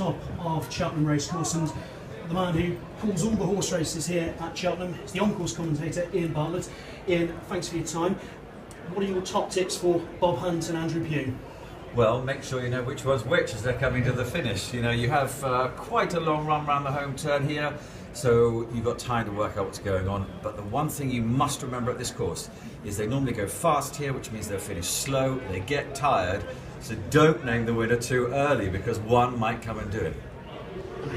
top of Cheltenham Racecourse, and the man who calls all the horse races here at Cheltenham is the on-course commentator, Ian Bartlett. Ian, thanks for your time. What are your top tips for Bob Hunt and Andrew Pugh? Well, make sure you know which one's which as they're coming to the finish. You know, you have quite a long run round the home turn here, so you've got time to work out what's going on. But the one thing you must remember at this course is they normally go fast here, which means they'll finish slow, they get tired, so don't name the winner too early because one might come and do it.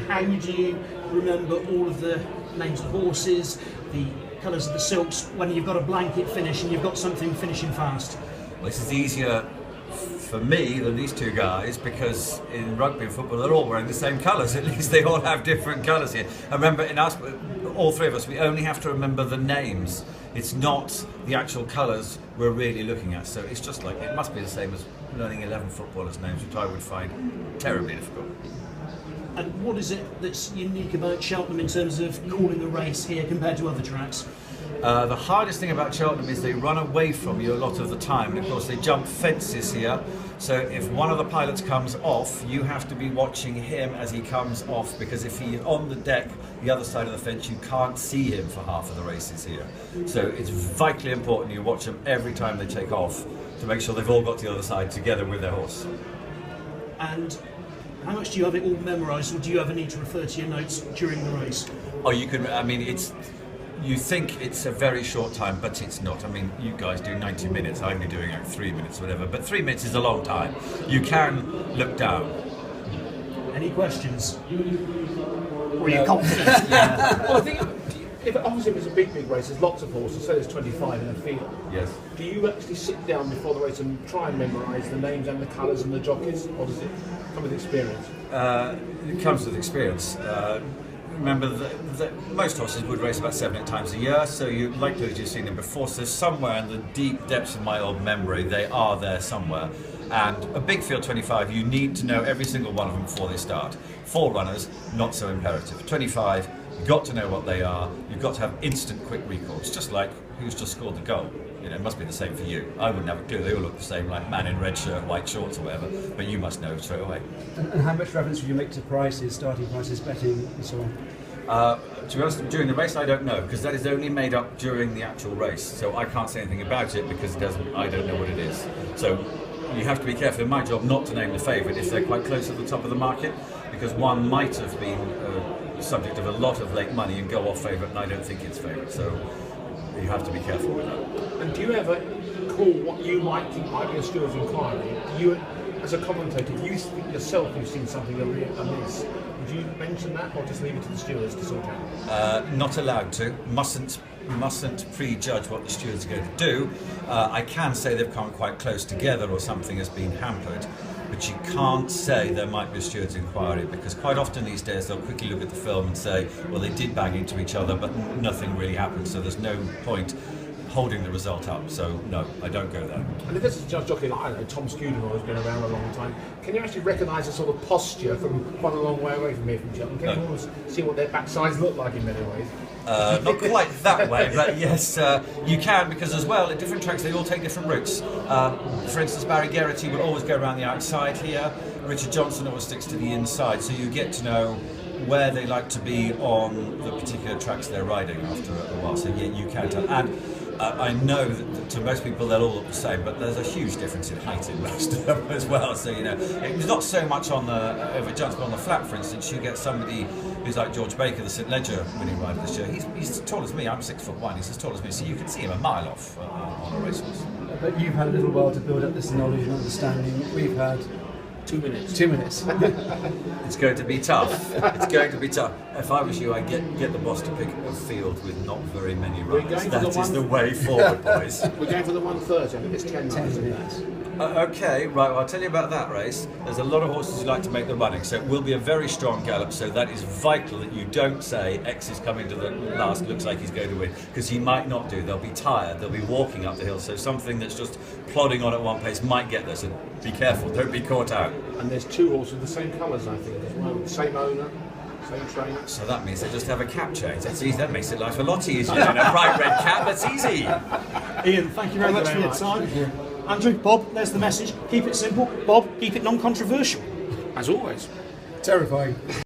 How do you remember all of the names of the horses, the colours of the silks, when you've got a blanket finish and you've got something finishing fast? Well, this is easier for me than these two guys because in rugby and football they're all wearing the same colours. At least they all have different colours here. And remember, in us, all three of us, we only have to remember the names. It's not the actual colours we're really looking at. So it's just like, it must be the same as learning 11 footballers' names, which I would find terribly difficult. And what is it that's unique about Cheltenham in terms of calling a race here compared to other tracks? The hardest thing about Cheltenham is they run away from you a lot of the time, and of course they jump fences here, so if one of the pilots comes off, you have to be watching him as he comes off, because if he's on the deck, the other side of the fence, you can't see him for half of the races here. So it's vitally important you watch them every time they take off to make sure they've all got to the other side together with their horse. And how much do you have it all memorised, or do you ever need to refer to your notes during the race? Oh, you can, I mean, you think it's a very short time, but it's not. I mean, you guys do 90 minutes, I'm only doing like 3 minutes, whatever, but 3 minutes is a long time. You can look down. Any questions? Or are you confident? Well, I think obviously if it's a big race, there's lots of horses, so there's 25 in the field. Yes. Do you actually sit down before the race and try and memorise the names and the colours and the jockeys, or does it come with experience? It comes with experience. Remember that most horses would race about 7 8 times a year, so you're likely to have seen them before. So somewhere in the deep depths of my old memory, they are there somewhere. And a big field 25, you need to know every single one of them before they start. 4 runners, not so imperative. 25, you've got to know what they are. You've got to have instant, quick recall. It's just like who's just scored the goal. You know, it must be the same for you. I wouldn't have a clue. They all look the same, like man in red shirt, white shorts or whatever, but you must know straight away. And how much reference would you make to prices, starting prices, betting and so on? To be honest, during the race I don't know, because that is only made up during the actual race, so I can't say anything about it because I don't know what it is. So you have to be careful in my job not to name the favourite if they're quite close at the top of the market, because one might have been subject of a lot of late money and go off favourite, and I don't think it's favourite, so you have to be careful with that. And do you ever call what you might think might be a steward's inquiry? Do you, as a commentator, if you think yourself you've seen something amiss, would you mention that, or just leave it to the stewards to sort out? Not allowed to. Mustn't prejudge what the stewards are going to do. I can say they've come quite close together or something has been hampered, but you can't say there might be a steward's inquiry, because quite often these days they'll quickly look at the film and say, well, they did bang into each other, but nothing really happened, so there's no point holding the result up. So no, I don't go there. And if this is just jockey like, I don't know, Tom Scudamore has been around a long time, can you actually recognise a sort of posture from quite a long way away from here from Cheltenham? Can you almost see what their backsides look like in many ways? Not quite that way, but yes, you can, because as well, at different tracks they all take different routes. For instance, Barry Geraghty will always go around the outside here, Richard Johnson always sticks to the inside, so you get to know where they like to be on the particular tracks they're riding after a while, so yeah, you can tell. And I know that to most people they'll all look the same, but there's a huge difference in height in most of them as well. So you know, it's not so much on the over jumps, but on the flat, for instance, you get somebody who's like George Baker, the St Ledger winning rider this year. He's as tall as me. I'm 6'1". He's as tall as me, so you can see him a mile off on a racehorse. But you've had a little while to build up this knowledge and understanding. We've had 2 minutes. 2 minutes. It's going to be tough. It's going to be tough. If I was you, I'd get the boss to pick a field with not very many runners. That is the way forward, boys. We're going for the 1:30. I think it's 10 minutes. Okay, right, well, I'll tell you about that race. There's a lot of horses who like to make the running, so it will be a very strong gallop, so that is vital that you don't say X is coming to the last, looks like he's going to win, because he might not do. They'll be tired, they'll be walking up the hill, so something that's just plodding on at one pace might get there, so be careful, don't be caught out. And there's 2 horses with the same colours, I think, as well. Same owner, same trainer. So that means they just have a cap change. That's easy, that makes it life a lot easier. And a bright red cap, that's easy. Ian, thank you very much for your time. Andrew, Bob, there's the message. Keep it simple. Bob, keep it non-controversial. As always. Terrifying.